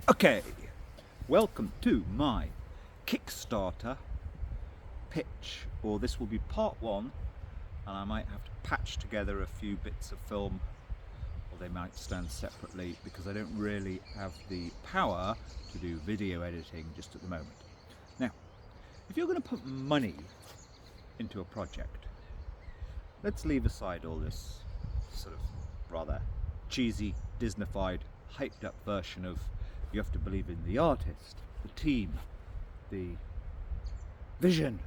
Okay, welcome to my Kickstarter pitch, or this will be part one, and I might have to patch together a few bits of film, or they might stand separately because I don't really have the power to do video editing just at the moment. Now, if you're going to put money into a project, let's leave aside all this sort of rather cheesy, Disneyfied, hyped up version of you have to believe in the artist, the team, the vision.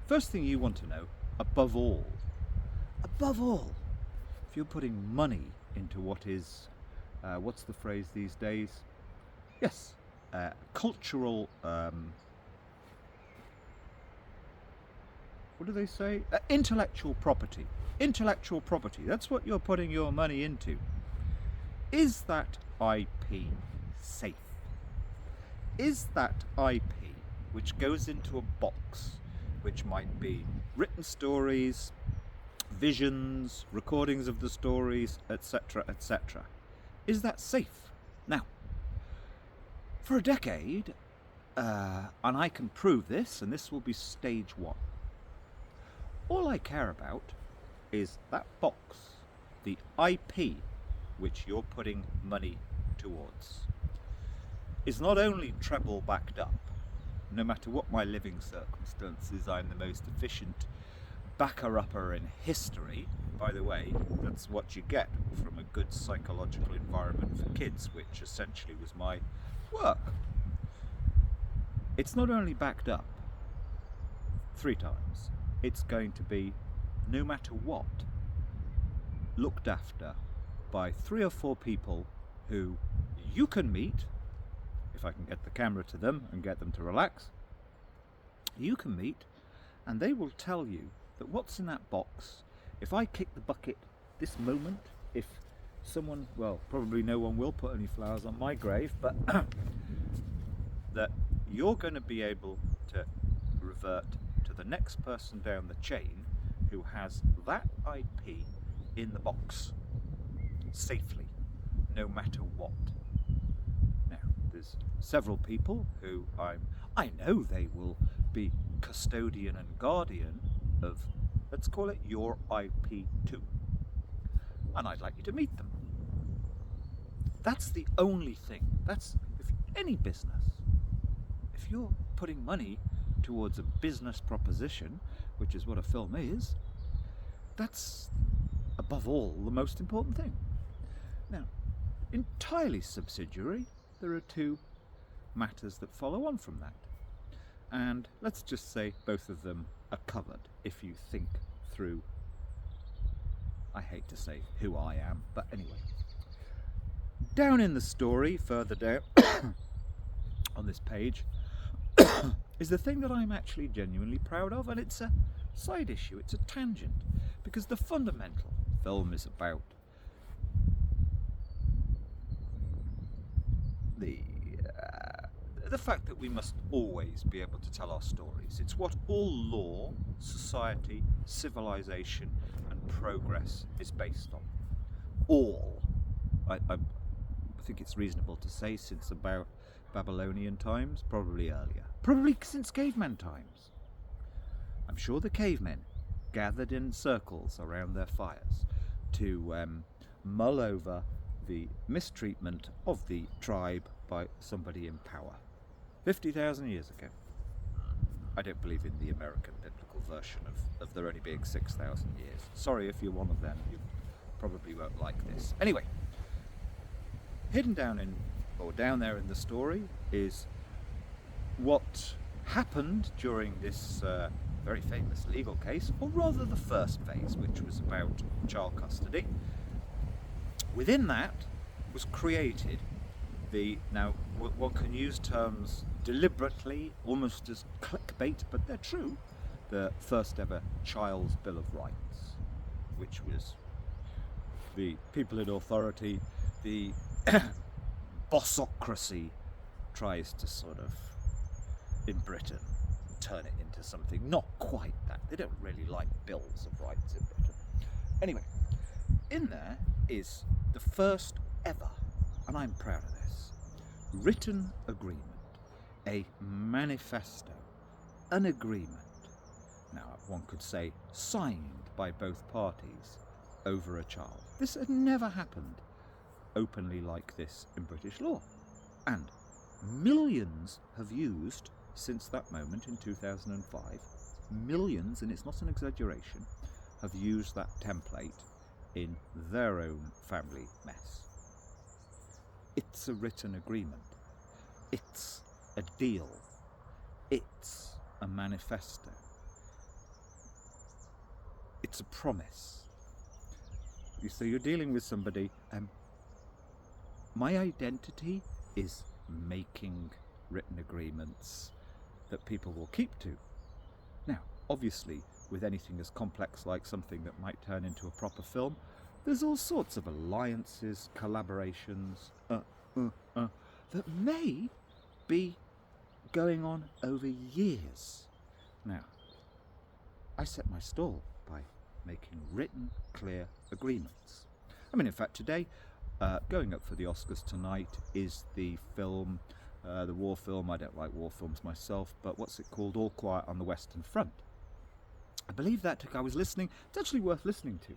First thing you want to know, above all, if you're putting money into what is, what's the phrase these days? Yes, cultural, what do they say? Intellectual property. Intellectual property, that's what you're putting your money into. Is that IP safe? Is that IP, which goes into a box, which might be written stories, visions, recordings of the stories, etc., etc., is that safe? Now, for a decade, and I can prove this, and this will be stage one, all I care about is that box, the IP which you're putting money towards, is not only treble backed up. No matter what my living circumstances, I'm the most efficient backer-upper in history. By the way, that's what you get from a good psychological environment for kids, which essentially was my work. It's not only backed up 3 times, it's going to be, no matter what, looked after by 3 or 4 people who you can meet, if I can get the camera to them and get them to relax. You can meet, and they will tell you that what's in that box, if I kick the bucket this moment, if someone, well, probably no one will put any flowers on my grave, but that you're going to be able to revert to the next person down the chain who has that IP in the box safely, no matter what. Now, there's several people who I know they will be custodian and guardian of, let's call it, your IP too, and I'd like you to meet them. That's the only thing. That's, if any business, if you're putting money towards a business proposition, which is what a film is, that's above all the most important thing. Now, entirely subsidiary, there are 2 matters that follow on from that. And let's just say both of them are covered if you think through, I hate to say who I am, but anyway. Down in the story, further down on this page, is the thing that I'm actually genuinely proud of, and it's a side issue, it's a tangent, because the fundamental film is about the fact that we must always be able to tell our stories. It's what all law, society, civilization and progress is based on. All. I think it's reasonable to say since about Babylonian times, probably earlier. Probably since caveman times. I'm sure the cavemen gathered in circles around their fires to mull over the mistreatment of the tribe by somebody in power. 50,000 years ago. I don't believe in the American biblical version of there only being 6,000 years. Sorry if you're one of them, you probably won't like this. Anyway, hidden down there in the story is what happened during this very famous legal case, or rather the first phase, which was about child custody. Within that was created now one can use terms deliberately, almost as clickbait, but they're true, the first ever Child's Bill of Rights, which was the people in authority, the bossocracy tries to sort of, in Britain, turn it into something not quite that. They don't really like bills of rights in Britain. Anyway, in there is the first ever, and I'm proud of this, written agreement, a manifesto, an agreement. Now, one could say signed by both parties over a child. This had never happened openly like this in British law. And millions have used, since that moment in 2005, millions, and it's not an exaggeration, have used that template in their own family mess. It's a written agreement. It's a deal. It's a manifesto. It's a promise. So you're dealing with somebody. My identity is making written agreements that people will keep to. Now, obviously, with anything as complex like something that might turn into a proper film, there's all sorts of alliances, collaborations, that may be going on over years. Now, I set my stall by making written, clear agreements. I mean, in fact, today, going up for the Oscars tonight is the film, the war film. I don't like war films myself, but what's it called? All Quiet on the Western Front. I believe I was listening, it's actually worth listening to,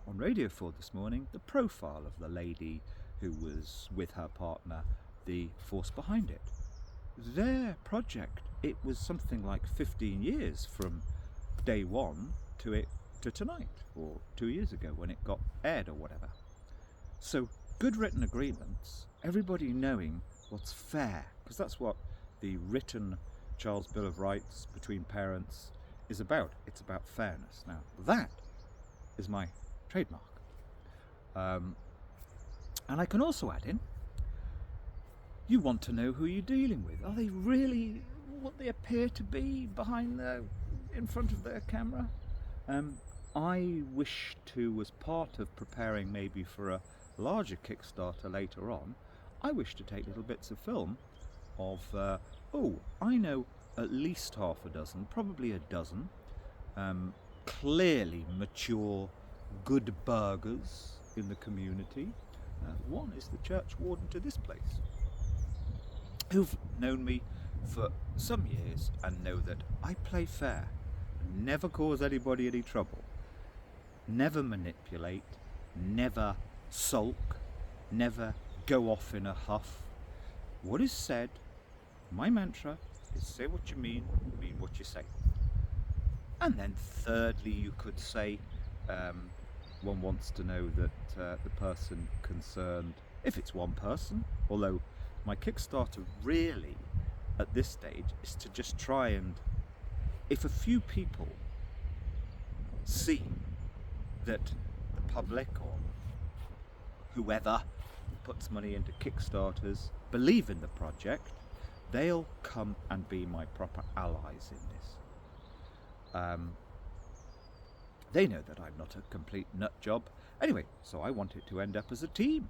on Radio 4 this morning, the profile of the lady who was with her partner, the force behind it. Their project, it was something like 15 years from day one to tonight, or 2 years ago when it got aired or whatever. So good written agreements, everybody knowing what's fair, because that's what the written Child's Bill of Rights between parents is about. It's about fairness. Now that is my trademark. And I can also add in, you want to know who you're dealing with. Are they really what they appear to be in front of their camera? I wish to, as part of preparing maybe for a larger Kickstarter later on, I wish to take little bits of film of, I know at least half a dozen, probably a dozen, clearly mature, good burgers in the community. One is the church warden to this place, who've known me for some years and know that I play fair, never cause anybody any trouble, never manipulate, never sulk, never go off in a huff. What is said, my mantra is say what you mean what you say. And then thirdly, you could say, one wants to know that the person concerned, if it's one person, although my Kickstarter really at this stage is to just try and, if a few people see that the public or whoever puts money into Kickstarters believe in the project, they'll come and be my proper allies in this. They know that I'm not a complete nut job. Anyway, so I want it to end up as a team,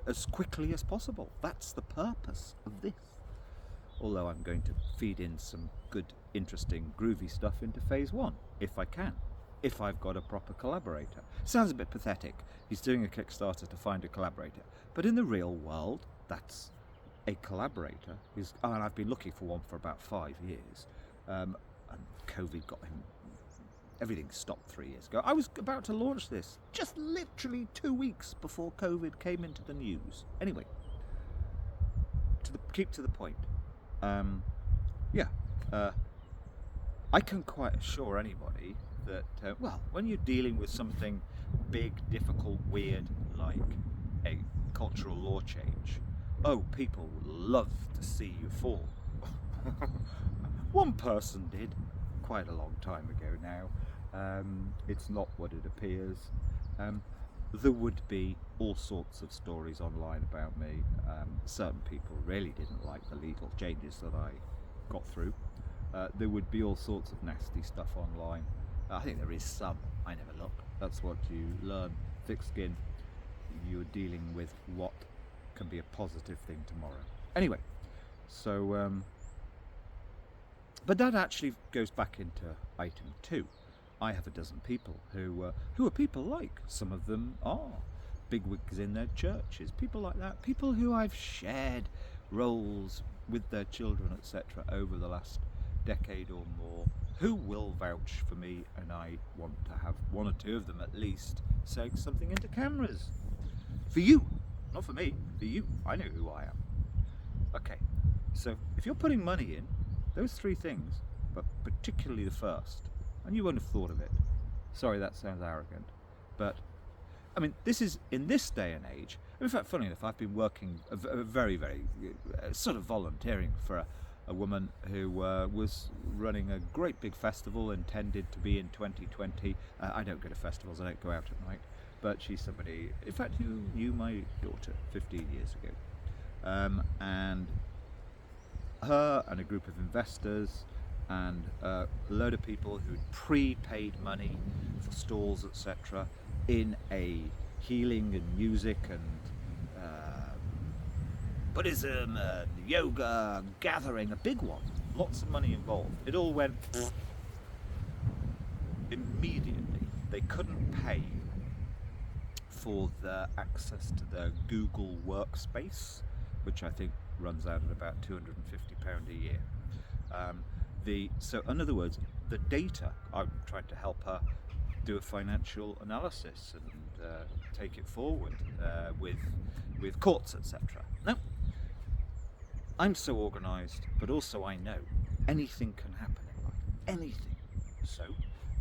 as quickly as possible. That's the purpose of this. Although I'm going to feed in some good, interesting, groovy stuff into phase 1, if I can, if I've got a proper collaborator. Sounds a bit pathetic. He's doing a Kickstarter to find a collaborator. But in the real world, that's a collaborator. And I've been looking for one for about 5 years. And COVID got him. Everything stopped 3 years ago. I was about to launch this just literally 2 weeks before COVID came into the news. Anyway, keep to the point. I can quite assure anybody that, when you're dealing with something big, difficult, weird, like a cultural law change, people love to see you fall. One person did, quite a long time ago now. It's not what it appears. There would be all sorts of stories online about me. Certain people really didn't like the legal changes that I got through. There would be all sorts of nasty stuff online. I think there is some. I never look. That's what you learn. Thick skin. You're dealing with what can be a positive thing tomorrow. Anyway, so but that actually goes back into item 2. I have a dozen people who are people like. Some of them are bigwigs in their churches, people like that, people who I've shared roles with their children, etc., over the last decade or more, who will vouch for me, and I want to have one or two of them at least saying something into cameras. For you, not for me, for you. I know who I am. Okay, so if you're putting money in, those three things, but particularly the first, and you won't have thought of it. Sorry, that sounds arrogant, but I mean, this is, in this day and age, in fact, funny enough, I've been working very, sort of volunteering for a woman who was running a great big festival intended to be in 2020. I don't go to festivals, I don't go out at night, but she's somebody, in fact, who knew my daughter 15 years ago. And her and a group of investors and a load of people who'd pre-paid money for stalls, etc., in a healing and music and Buddhism and yoga gathering, a big one, lots of money involved. It all went immediately. They couldn't pay for the access to the Google Workspace, which I think runs out at about £250 a year. So in other words, the data, I'm trying to help her do a financial analysis and take it forward with courts, etc. Now, I'm so organised, but also I know anything can happen in life, anything. So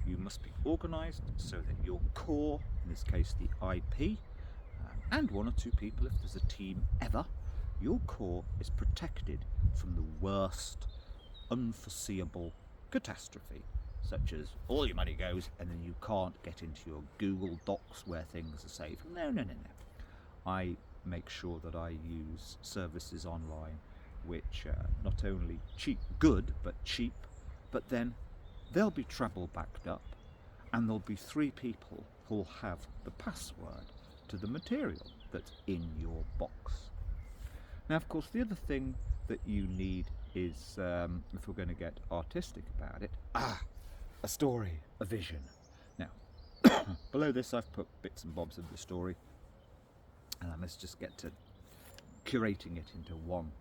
you must be organised so that your core, in this case the IP, and one or two people if there's a team ever, your core is protected from the worst unforeseeable catastrophe, such as all your money goes and then you can't get into your Google Docs where things are saved. No. I make sure that I use services online which are not only good, but cheap, but then they'll be treble backed up and there'll be 3 people who'll have the password to the material that's in your box. Now, of course, the other thing that you need is, if we're going to get artistic about it, a story, a vision. Now, below this I've put bits and bobs of the story, and let's just get to curating it into one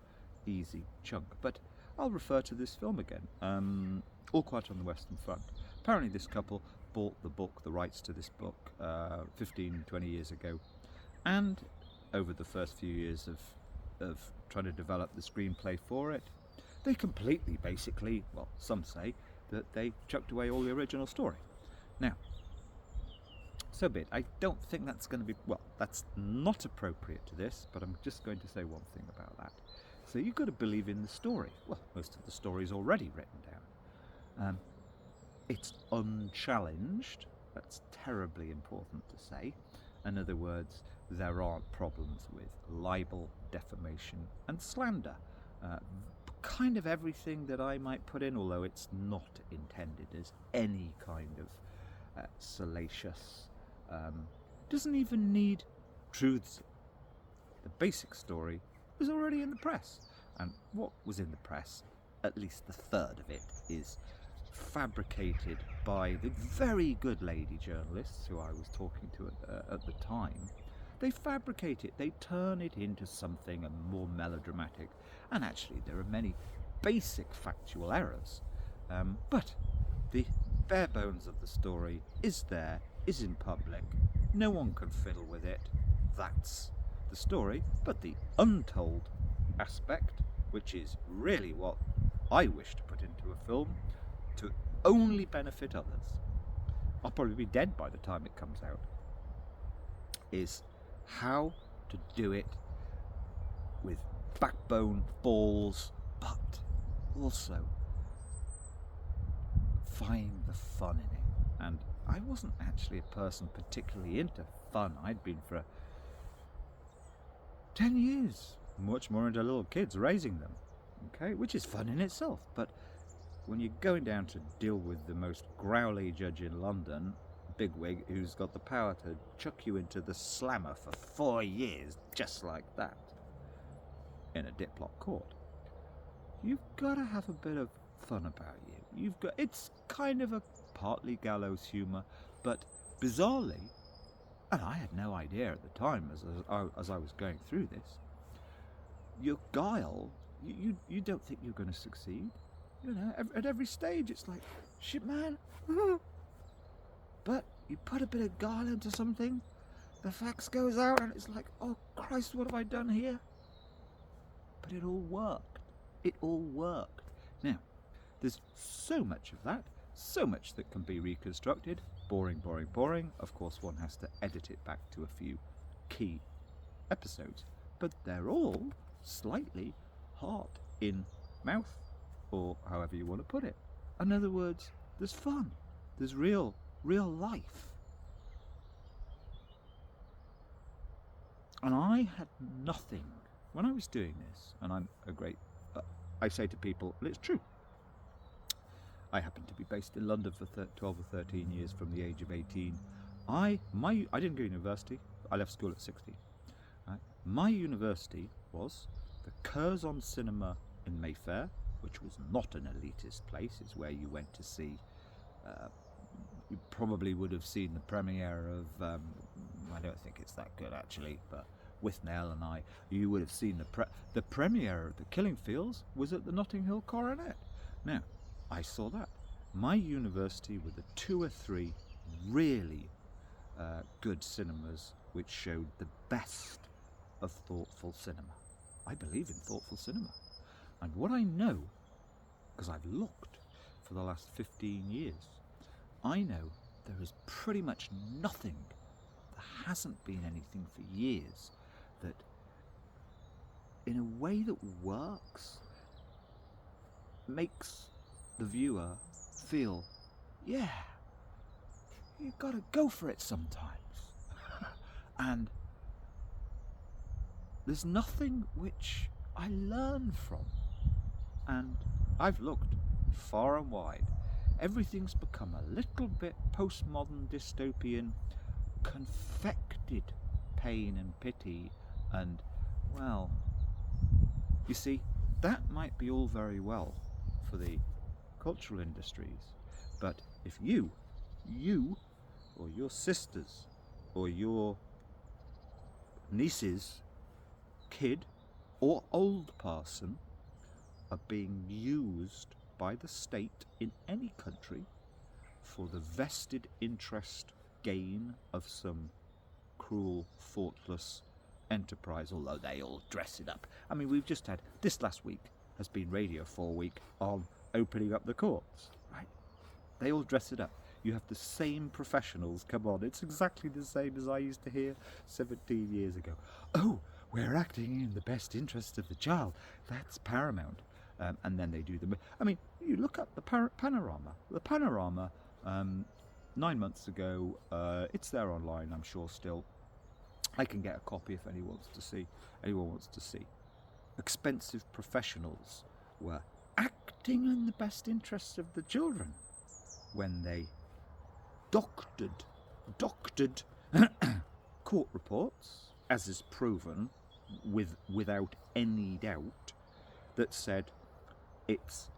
easy chunk. But I'll refer to this film again, All Quiet on the Western Front. Apparently this couple bought the rights to this book 15, 20 years ago, and over the first few years of trying to develop the screenplay for it, they completely, basically, well, some say that they chucked away all the original story. Now, so be it. I don't think that's going to be, well, that's not appropriate to this, but I'm just going to say one thing about that. So you've got to believe in the story. Well, most of the story is already written down. It's unchallenged. That's terribly important to say. In other words, there aren't problems with libel, defamation and slander. Kind of everything that I might put in, although it's not intended as any kind of salacious, doesn't even need truths. The basic story was already in the press, and what was in the press, at least the third of it, is fabricated by the very good lady journalists who I was talking to at the time. They fabricate it, they turn it into something more melodramatic, and actually there are many basic factual errors, but the bare bones of the story is there, is in public, no one can fiddle with it. That's the story. But the untold aspect, which is really what I wish to put into a film to only benefit others, I'll probably be dead by the time it comes out, is how to do it with backbone, balls, but also find the fun in it. And I wasn't actually a person particularly into fun. I'd been for 10 years much more into little kids, raising them, okay, which is fun in itself. But when you're going down to deal with the most growly judge in London, bigwig, who's got the power to chuck you into the slammer for 4 years just like that in a diplock court, you've got to have a bit of fun about you. It's kind of a partly gallows humour, but bizarrely and I had no idea at the time as I was going through this, your guile, you don't think you're going to succeed. You know, at every stage it's like, shit man, but you put a bit of guile into something, the fax goes out and it's like, oh Christ, what have I done here? But it all worked. It all worked. Now, there's so much of that, so much that can be reconstructed. Boring, boring, boring. Of course, one has to edit it back to a few key episodes. But they're all slightly heart in mouth, or however you want to put it. In other words, there's fun. There's real life. And I had nothing when I was doing this, and I'm a great, I say to people, and it's true. I happened to be based in London for 12 or 13 years from the age of 18. I didn't go to university. I left school at 16. My university was the Curzon Cinema in Mayfair, which was not an elitist place. It's where you went to see, you probably would have seen the premiere of, I don't think it's that good actually, but with Nell and I, you would have seen the premiere of The Killing Fields was at the Notting Hill Coronet. Now, I saw that. My university were the 2 or 3 really good cinemas which showed the best of thoughtful cinema. I believe in thoughtful cinema. And what I know, because I've looked for the last 15 years, I know there is pretty much nothing, there hasn't been anything for years, that in a way that works, makes the viewer feel, yeah, you've got to go for it sometimes. And there's nothing which I learn from. And I've looked far and wide. Everything's become a little bit postmodern, dystopian, confected pain and pity, and, well, you see, that might be all very well for the cultural industries, but if you or your sisters or your niece's kid or old person are being used by the state in any country for the vested interest gain of some cruel, thoughtless enterprise, although they all dress it up. I mean, we've just had, this last week has been Radio 4 week on opening up the courts, right? They all dress it up. You have the same professionals come on. It's exactly the same as I used to hear 17 years ago. Oh, we're acting in the best interest of the child. That's paramount. And then they do the... I mean, you look up the Panorama. The Panorama, 9 months ago, it's there online, I'm sure, still. I can get a copy if anyone wants to see. Expensive professionals were acting in the best interests of the children when they doctored court reports, as is proven without any doubt, that said it's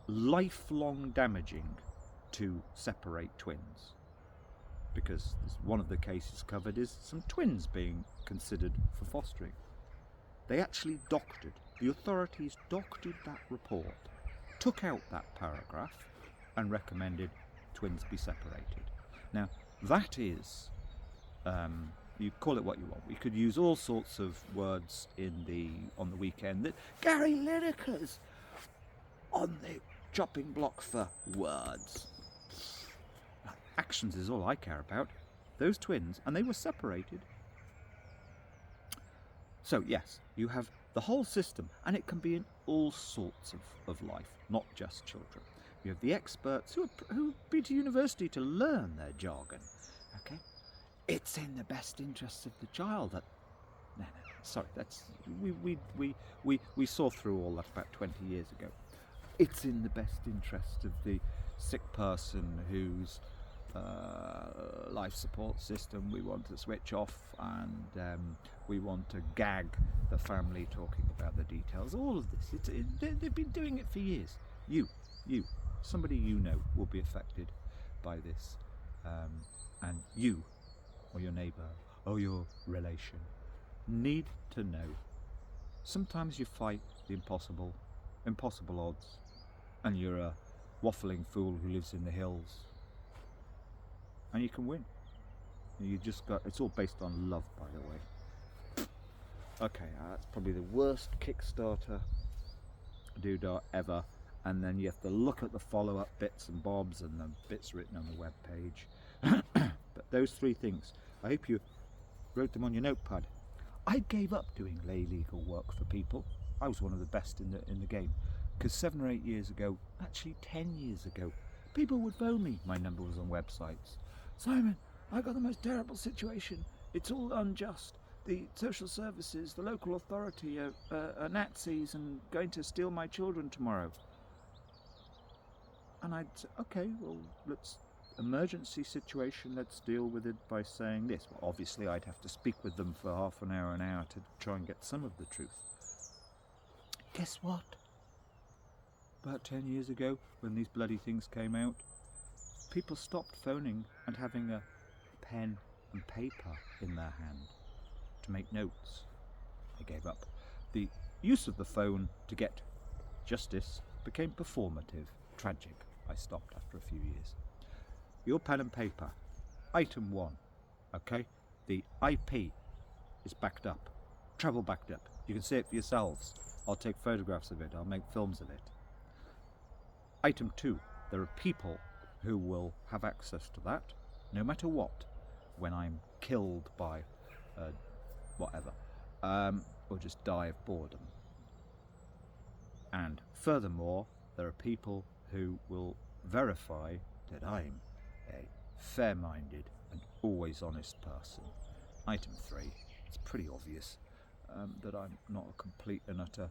lifelong damaging to separate twins, because one of the cases covered is some twins being considered for fostering. They actually the authorities doctored that report, took out that paragraph and recommended twins be separated. Now that is, you call it what you want. We could use all sorts of words on the weekend. That Gary Lineker's on the chopping block for words. Actions is all I care about. Those twins, and they were separated. So yes, you have the whole system, and it can be in all sorts of life, not just children. You have the experts who've been to university to learn their jargon. Okay, it's in the best interests of the child. Sorry, that's we saw through all that about 20 years ago. It's in the best interest of the sick person whose life support system we want to switch off, and we want to gag the family talking about the details. All of this, they've been doing it for years. Somebody you know will be affected by this And you, or your neighbour, or your relation, need to know. Sometimes you fight the impossible odds, and you're a waffling fool who lives in the hills, and you can win. You just got, it's all based on love, by the way. Okay, that's probably the worst Kickstarter doodah ever. And then you have to look at the follow-up bits and bobs and the bits written on the web page. But those three things, I hope you wrote them on your notepad. I gave up doing lay legal work for people. I was one of the best in the game, because 7 or 8 years ago, actually 10 years ago, people would phone me. My number was on websites. Simon, I got the most terrible situation. It's all unjust. The social services, the local authority are Nazis and going to steal my children tomorrow. And I'd say, okay, well, emergency situation, let's deal with it by saying this. Well, obviously I'd have to speak with them for half an hour to try and get some of the truth. Guess what? About 10 years ago, when these bloody things came out, people stopped phoning and having a pen and paper in their hand to make notes. They gave up. The use of the phone to get justice became performative, tragic. I stopped after a few years. Your pen and paper. Item 1. Okay? The IP is backed up. Travel backed up. You can see it for yourselves. I'll take photographs of it. I'll make films of it. Item 2. There are people who will have access to that, no matter what, when I'm killed by whatever, or just die of boredom. And furthermore, there are people who will verify that I'm a fair-minded and always honest person. Item 3, it's pretty obvious that I'm not a complete and utter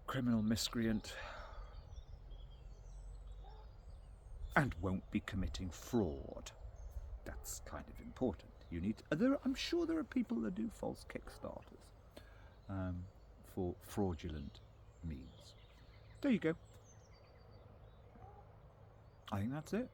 criminal miscreant and won't be committing fraud. That's kind of important. You need I'm sure there are people that do false Kickstarters for fraudulent means. There you go. I think that's it.